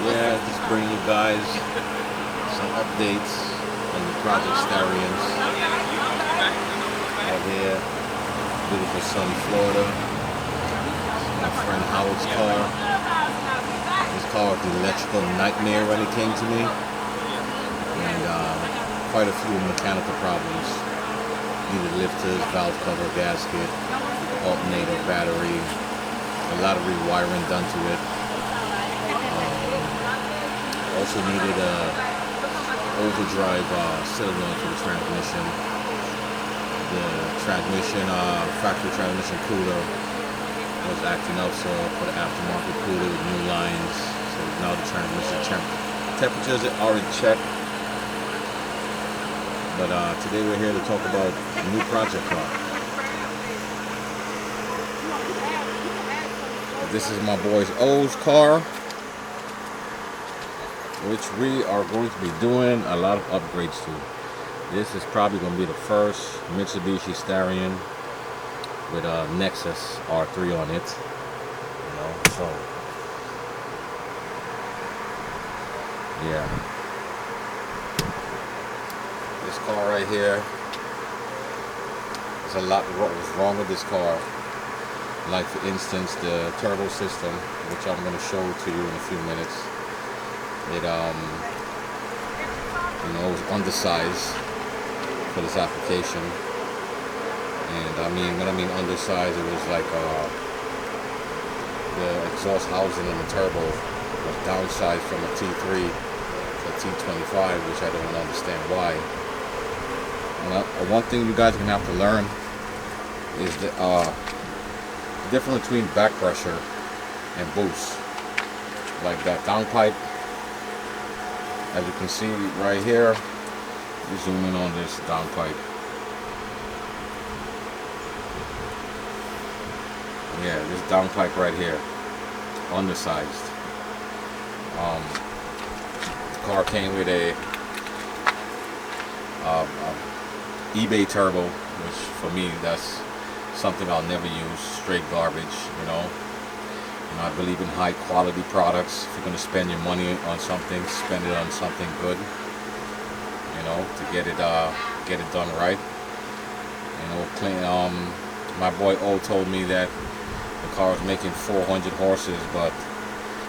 Yeah, just bringing you guys some updates on the Project Starions out here, beautiful sunny Florida. My friend Howard's car. His car was the electrical nightmare when it came to me, and quite a few mechanical problems. Needed lifters, valve cover, gasket, alternator, battery, a lot of rewiring done to it. Also needed a overdrive cylinder for the transmission. The transmission, factory transmission cooler was acting up, so I put an aftermarket cooler with new lines. So now the transmission temperatures are in check. But today we're here to talk about a new project car. This is my boy's O's car, which we are going to be doing a lot of upgrades to. This is probably going to be the first Mitsubishi Starion with a Nexus R3 on it. You know, so yeah. This car right here, there's a lot what was wrong with this car. Like for instance, the turbo system, which I'm going to show to you in a few minutes. It was undersized for this application, and when I mean undersized, it was like the exhaust housing in the turbo was downsized from a T3 to a T25, which I don't understand why. And one thing you guys are gonna have to learn is the difference between back pressure and boost. Like that downpipe, as you can see right here, you zoom in on this downpipe. Yeah, this downpipe right here, undersized. The car came with a eBay turbo, which for me, that's something I'll never use. Straight garbage, you know. I believe in high quality products. If you're going to spend your money on something, spend it on something good, you know, to get it done right. You know, clean. My boy O told me that the car was making 400 horses, but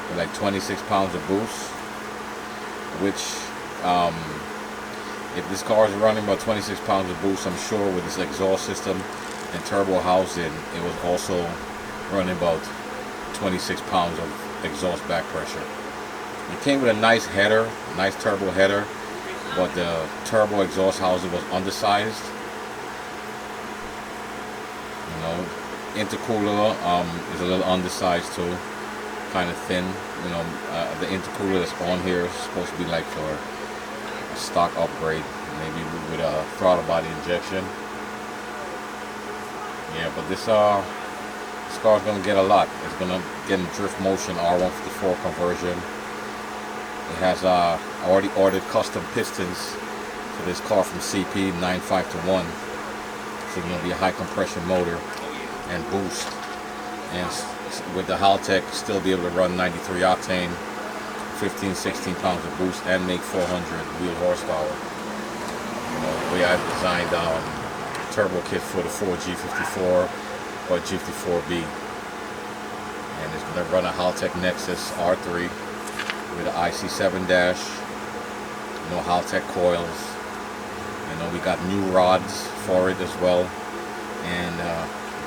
with like 26 pounds of boost, which if this car is running about 26 pounds of boost, I'm sure with this exhaust system and turbo housing, it was also running about 26 pounds of exhaust back pressure. It came with a nice header, nice turbo header, but the turbo exhaust housing was undersized. You know, intercooler is a little undersized too, kind of thin. You know, the intercooler that's on here is supposed to be like for a stock upgrade, maybe with a throttle body injection. Yeah, but this car's going to get a lot. It's going to get a drift motion R154 conversion. It has I already ordered custom pistons for this car from CP, 9.5-to-1. So it's going to be a high compression motor and boost. And with the Haltech, still be able to run 93 octane, 15-16 pounds of boost, and make 400 wheel horsepower. You know, the way I've designed turbo kit for the Ford G54 or G54B, and it's going to run a Haltech Nexus R3 with an IC7 dash, no Haltech coils. You know, we got new rods for it as well, and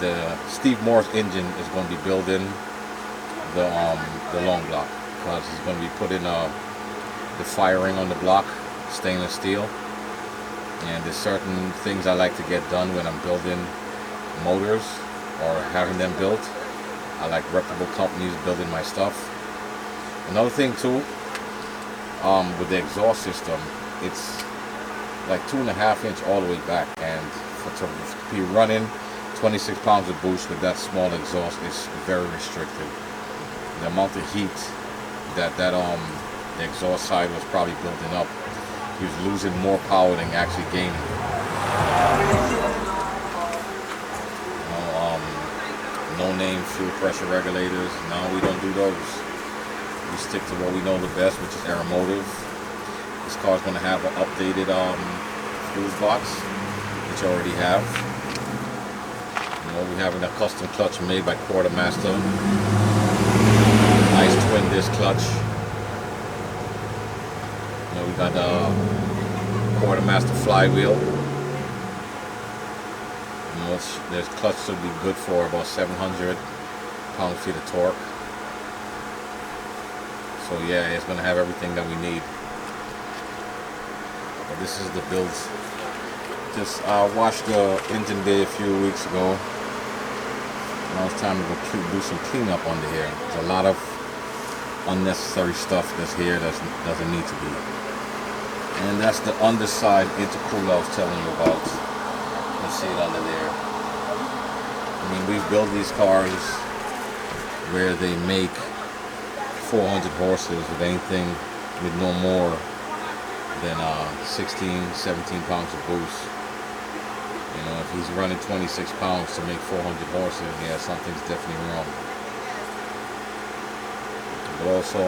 the Steve Morse engine is going to be building the long block, because it's going to be putting the firing on the block, stainless steel. And there's certain things I like to get done when I'm building motors or having them built. I like reputable companies building my stuff. Another thing too, with the exhaust system, it's like 2.5 inch all the way back, and to be running 26 pounds of boost with that small exhaust is very restricted. The amount of heat that the exhaust side was probably building up, he was losing more power than actually gaining. No name fuel pressure regulators. No, we don't do those. We stick to what we know the best, which is aeromotive. This car is going to have an updated fuse box, which I already have. You know, we're having a custom clutch made by Quartermaster. Nice twin disc clutch. You know, we got the Quartermaster flywheel. You know, this clutch should be good for about 700 pound-feet of torque. So yeah, it's going to have everything that we need. But this is the build. Just washed the engine bay a few weeks ago. Now it's time to go do some cleanup under here. There's a lot of unnecessary stuff that's here that doesn't need to be. And that's the underside intercooler I was telling you about. You see it under there. I mean, we've built these cars where they make 400 horses with anything with no more than 16, 17 pounds of boost. You know, if he's running 26 pounds to make 400 horses, yeah, something's definitely wrong. But also,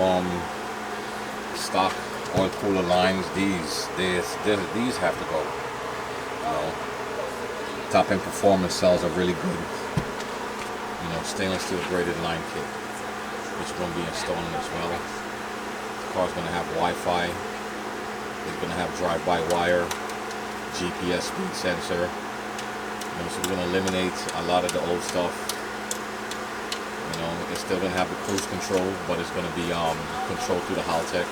stock oil cooler lines, these have to go. You know, Top End Performance cells are really good. You know, stainless steel braided line kit, which is going to be installing as well. The car's going to have Wi-Fi. It's going to have drive-by-wire, GPS speed sensor. You know, so we're going to eliminate a lot of the old stuff. You know, it's still going to have the cruise control, but it's going to be controlled through the Haltech.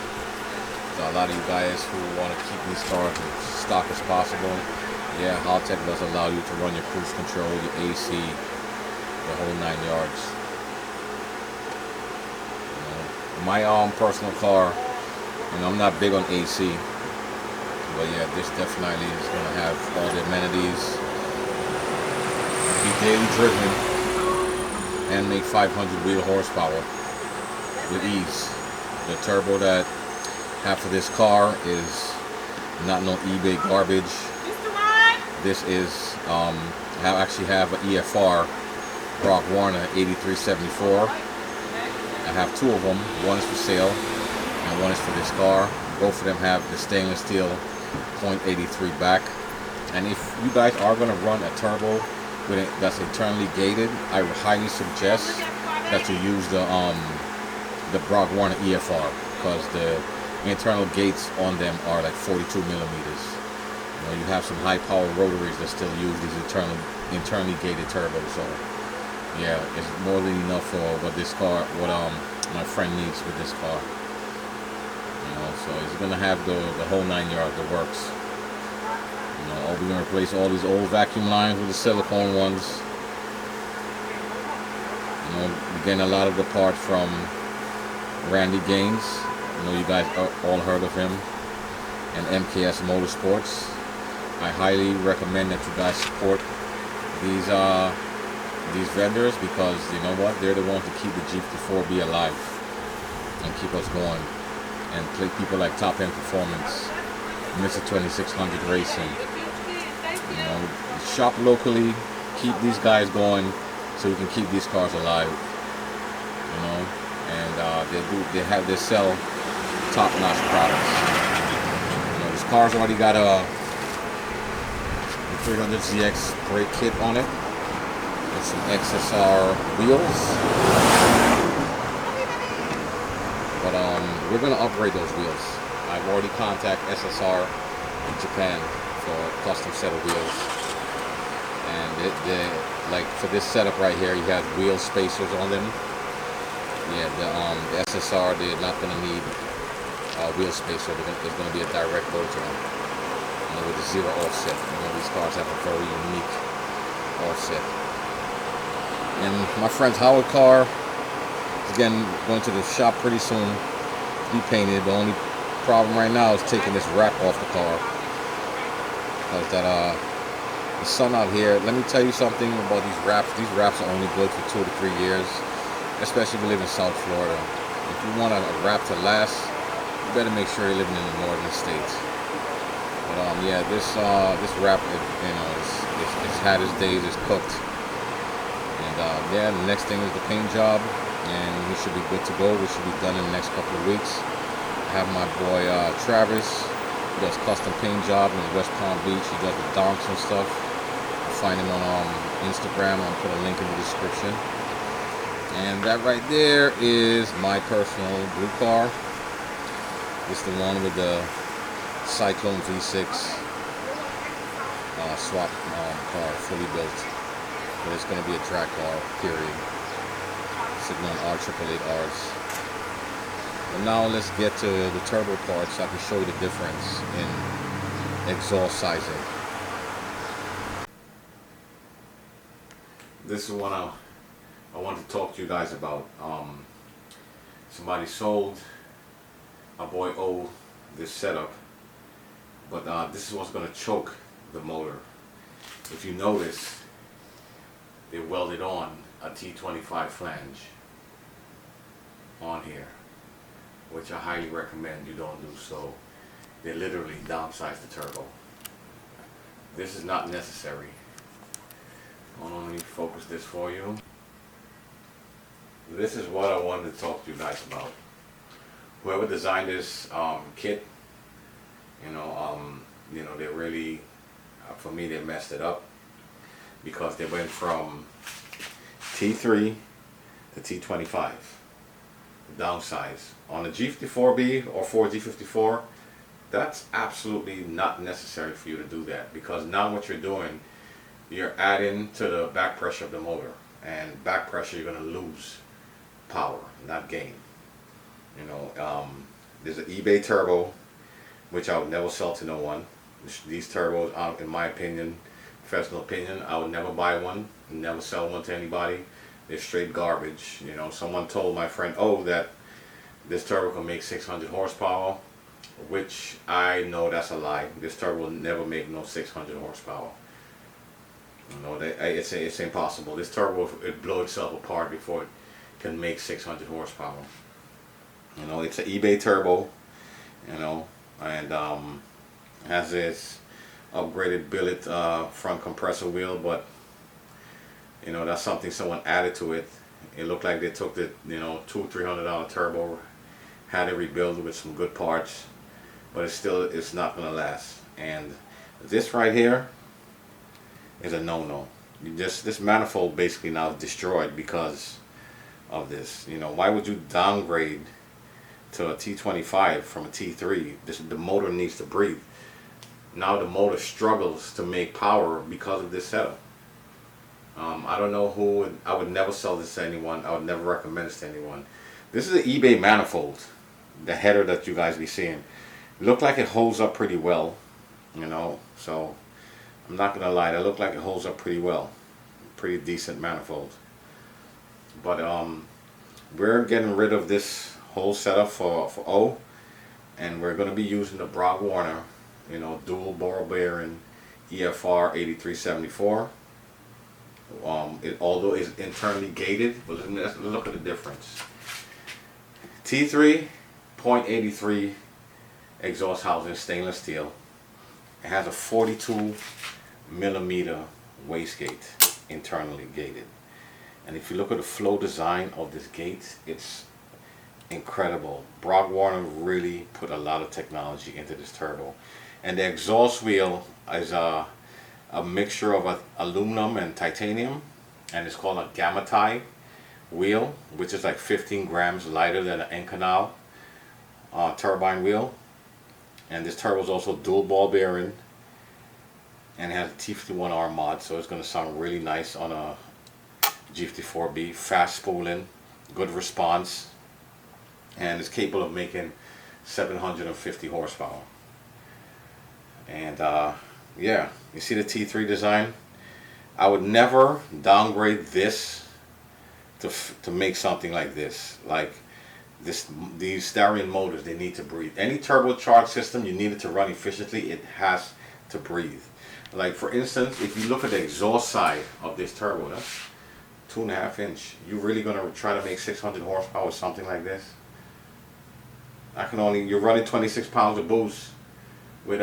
So a lot of you guys who want to keep these cars as stock as possible, yeah, Haltech does allow you to run your cruise control, your AC, the whole 9 yards. You know, my personal car, and I'm not big on AC, but yeah, this definitely is going to have all the amenities, be daily driven, and make 500 wheel horsepower with ease. The turbo that I have for this car is not no eBay garbage. This is I actually have an EFR Brock Warner 8374. I have two of them. One is for sale and one is for this car. Both of them have the stainless steel .83 back. And if you guys are going to run a turbo with it that's internally gated, I would highly suggest that you use the Brock Warner EFR, because the internal gates on them are like 42 millimeters. You know, you have some high power rotaries that still use these internally gated turbos. So yeah, it's more than enough for what this car, what my friend needs with this car. You know, so he's gonna have the whole 9 yards, the works. You know, we're gonna replace all these old vacuum lines with the silicone ones. You know, we're getting a lot of the parts from Randy Gaines. I know you guys all heard of him, and MKS Motorsports. I highly recommend that you guys support these vendors, because you know what, they're the ones to keep the G54B alive and keep us going, and play people like Top End Performance, Mr. 2600 Racing. You know, shop locally, keep these guys going, so we can keep these cars alive. You know, and they sell top-notch products. You know, this car's already got a 300ZX brake kit on it with some XSR wheels, but we're gonna upgrade those wheels. I've already contacted SSR in Japan for a custom set of wheels, and like for this setup right here, you have wheel spacers on them. Yeah, the SSR, they're not gonna need wheel spacer. There's going to be a direct go to them, you know, with a zero offset. You know, these cars have a very unique offset. And my friend's Howard car is again going to the shop pretty soon to be painted. The only problem right now is taking this wrap off the car, because the sun out here. Let me tell you something about these wraps. These wraps are only good for 2 to 3 years, especially if you live in South Florida. If you want a wrap to last, you better make sure you're living in the northern states. But yeah, this wrap, you know, it's had its days, it's cooked. And yeah, the next thing is the paint job. and we should be good to go. We should be done in the next couple of weeks. I have my boy Travis. He does custom paint job in West Palm Beach. He does the donks and stuff. You'll find him on Instagram. I'll put a link in the description. And that right there is my personal blue car. It's the one with the Cyclone V6 swap car, fully built. But it's going to be a track car, period. Sitting on R888Rs. But now let's get to the turbo parts so I can show you the difference in exhaust sizing. This is what I want to talk to you guys about. Somebody sold my boy O this setup, but this is what's going to choke the motor. If you notice, they welded on a T25 flange on here, which I highly recommend you don't do so. They literally downsized the turbo. This is not necessary. Hold on, let me focus this for you. This is what I wanted to talk to you guys about. Whoever designed this kit, you know, they really, for me, they messed it up, because they went from T3 to T25, downsize. On a G54B or 4G54, that's absolutely not necessary for you to do that, because now what you're doing, you're adding to the back pressure of the motor, and back pressure you're going to lose power, not gain. You know, there's an eBay turbo, which I would never sell to no one. These turbos, in my opinion, professional opinion, I would never buy one, never sell one to anybody. They're straight garbage. You know, someone told my friend, oh, that this turbo can make 600 horsepower, which I know that's a lie. This turbo will never make no 600 horsepower. You know, it's impossible. This turbo, it blow itself apart before it can make 600 horsepower. You know, it's an eBay turbo, you know, and has this upgraded billet front compressor wheel, but you know, that's something someone added to it. It looked like they took the, you know, $200-300 turbo, had it rebuilt with some good parts, but it's not gonna last. And this right here is a no-no. This manifold basically now is destroyed because of this. You know, why would you downgrade to a T25 from a T3? The motor needs to breathe. Now the motor struggles to make power because of this setup. I don't know who I would never sell this to anyone. I would never recommend this to anyone. This is an eBay manifold, the header that you guys be seeing. It looked like it holds up pretty well, you know, so I'm not gonna lie, it looked like it holds up pretty well. Pretty decent manifold. But we're getting rid of this whole setup for O, and we're going to be using the Brog Warner, you know, dual ball bearing EFR 8374. Although it's internally gated, but let's look at the difference. T3 .83 exhaust housing, stainless steel. It has a 42 millimeter wastegate, internally gated. And if you look at the flow design of this gate, it's incredible. Brog Warner really put a lot of technology into this turbo. And the exhaust wheel is a mixture of aluminum and titanium, and it's called a Gamma wheel, which is like 15 grams lighter than an N-canal turbine wheel. And this turbo is also dual ball bearing, and it has a T51R mod, so it's going to sound really nice on a G54B. Fast spooling, good response, and it's capable of making 750 horsepower. And yeah, you see the T3 design? I would never downgrade this to make something like this. Like these Starion motors, they need to breathe. Any turbocharged system, you need it to run efficiently, it has to breathe. Like for instance, if you look at the exhaust side of this turbo, that's 2.5 inch. You really gonna try to make 600 horsepower with something like this? You're running 26 pounds of boost with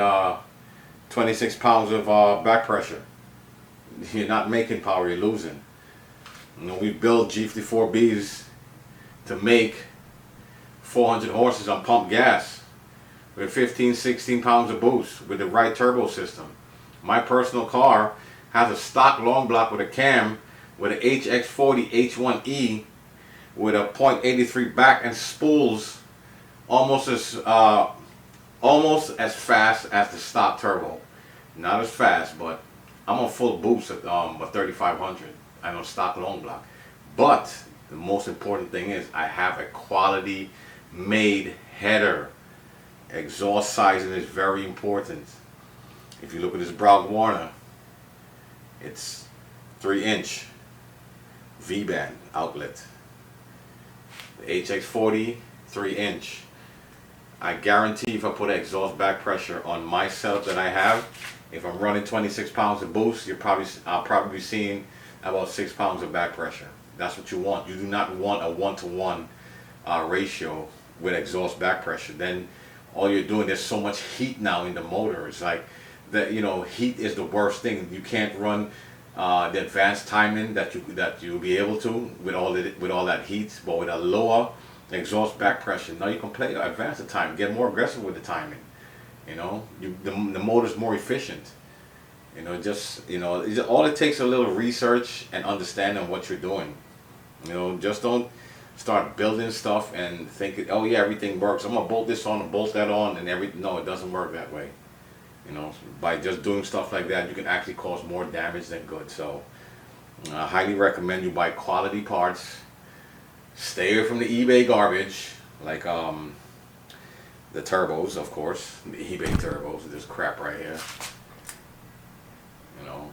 26 pounds of back pressure. You're not making power, you're losing. You know, we build G54Bs to make 400 horses on pump gas with 15-16 pounds of boost with the right turbo system. My personal car has a stock long block with a cam with an HX40 H1E with a .83 back and spools almost as fast as the stock turbo. Not as fast, but I'm on full boost at a 3500. I'm on stock long block. But the most important thing is I have a quality made header. Exhaust sizing is very important. If you look at this Brown Warner, it's 3-inch V-band outlet. The HX40 3-inch. I guarantee if I put exhaust back pressure on my setup that I have, if I'm running 26 pounds of boost, I'll probably be seeing about 6 pounds of back pressure. That's what you want. You do not want a 1-to-1 ratio with exhaust back pressure. Then all you're doing, there's so much heat now in the motor. It's like that, you know, heat is the worst thing. You can't run the advanced timing that you'll be able to with all that heat, but with a lower exhaust back pressure, now you can play advance the time, get more aggressive with the timing. You know, the motor's more efficient. You know, all it takes is a little research and understanding what you're doing. You know, just don't start building stuff and think, oh yeah, everything works. I'm gonna bolt this on and bolt that on and no, it doesn't work that way. You know, by just doing stuff like that, you can actually cause more damage than good. So I highly recommend you buy quality parts. Stay away from the eBay garbage, like the turbos, of course, the eBay turbos, this crap right here. You know,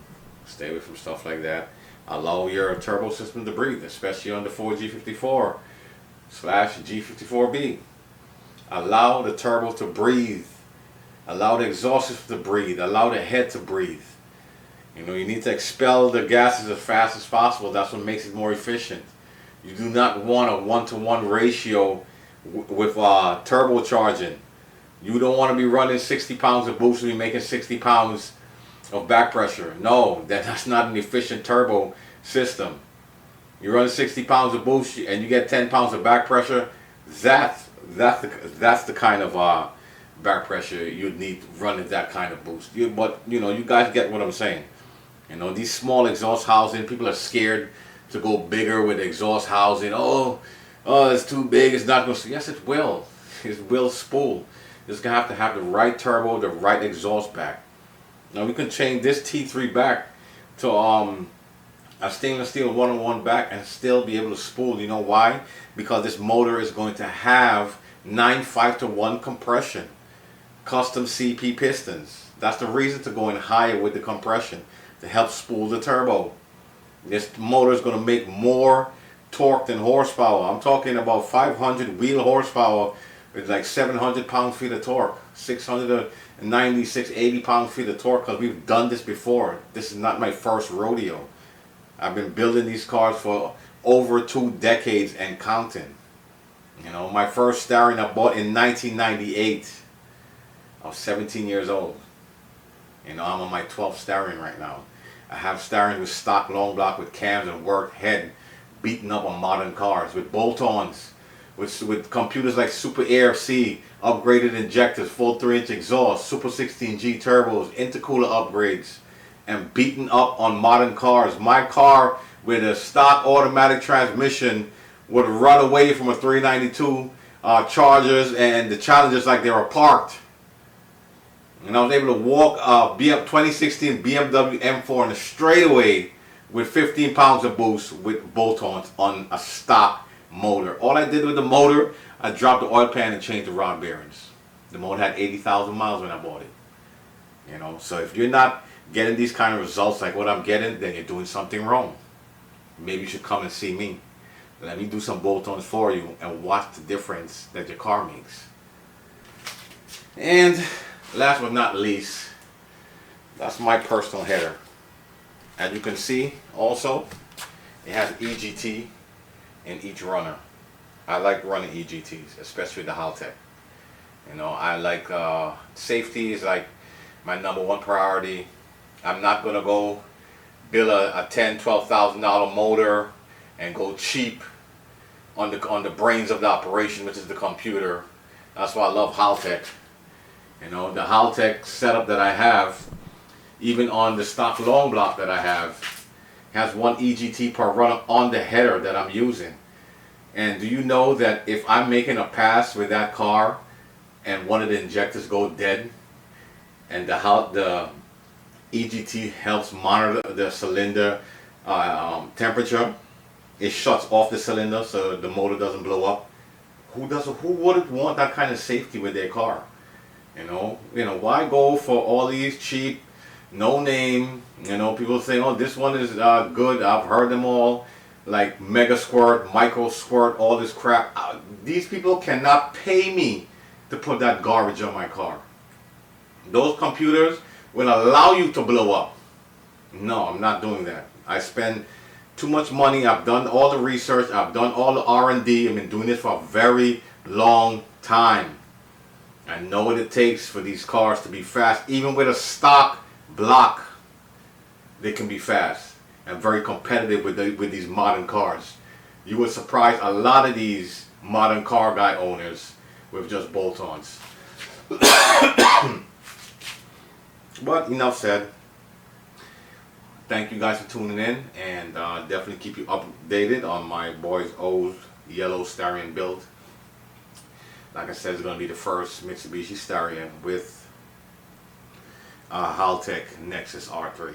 stay away from stuff like that. Allow your turbo system to breathe, especially on the 4G54/G54B. Allow the turbo to breathe. Allow the exhaust system to breathe. Allow the head to breathe. You know, you need to expel the gases as fast as possible. That's what makes it more efficient. You do not want a 1-to-1 ratio with turbocharging. You don't want to be running 60 pounds of boost and be making 60 pounds of back pressure. No, that's not an efficient turbo system. You run 60 pounds of boost and you get 10 pounds of back pressure. That's the kind of back pressure you'd need running that kind of boost. But you know, you guys get what I'm saying. You know, these small exhaust housing, people are scared to go bigger with exhaust housing. Oh, it's too big. It's not going to. Yes, it will. It will spool. It's going to have the right turbo, the right exhaust back. Now we can change this T3 back to a stainless steel 1-on-1 back and still be able to spool. You know why? Because this motor is going to have 9 5-to-1 compression, custom CP pistons. That's the reason to go in higher with the compression, to help spool the turbo. This motor is going to make more torque than horsepower. I'm talking about 500 wheel horsepower with like 700 pound-feet of torque, 690, 680 pound-feet of torque, because we've done this before. This is not my first rodeo. I've been building these cars for over 2 decades and counting. You know, my first Starion I bought in 1998. I was 17 years old. You know, I'm on my 12th Starion right now. I have Starion with stock long block with cams and worked head beaten up on modern cars with bolt-ons, with computers like Super AFC, upgraded injectors, full 3-inch exhaust, Super 16G turbos, intercooler upgrades, and beaten up on modern cars. My car with a stock automatic transmission would run away from a 392 Chargers and the Challengers like they were parked. And I was able to walk 2016 BMW M4 in a straightaway with 15 pounds of boost with bolt-ons on a stock motor. All I did with the motor, I dropped the oil pan and changed the rod bearings. The motor had 80,000 miles when I bought it. You know, so if you're not getting these kind of results like what I'm getting, then you're doing something wrong. Maybe you should come and see me. Let me do some bolt-ons for you and watch the difference that your car makes. And last but not least, that's my personal header. As you can see, also, it has EGT in each runner. I like running EGTs, especially the Haltech. You know, I like safety is like my #1 priority. I'm not gonna go build a $10,000, $12,000 motor and go cheap on the brains of the operation, which is the computer. That's why I love Haltech. You know, the Haltech setup that I have, even on the stock long block that I have, has one EGT per runner on the header that I'm using. And do you know that if I'm making a pass with that car and one of the injectors go dead, and the EGT helps monitor the cylinder temperature, it shuts off the cylinder so the motor doesn't blow up. Who wouldn't want that kind of safety with their car? You know, why go for all these cheap, no name? You know, people say, oh, this one is good. I've heard them all, like Mega Squirt, Micro Squirt, all this crap. These people cannot pay me to put that garbage on my car. Those computers will allow you to blow up. No, I'm not doing that. I spend too much money. I've done all the research. I've done all the R&D. I've been doing this for a very long time. I know what it takes for these cars to be fast. Even with a stock block, they can be fast and very competitive with these modern cars. You would surprise a lot of these modern car guy owners with just bolt-ons. But enough said. Thank you guys for tuning in, and definitely keep you updated on my boy's old yellow Starion build. Like I said, it's going to be the first Mitsubishi Starion with Haltech Nexus R3.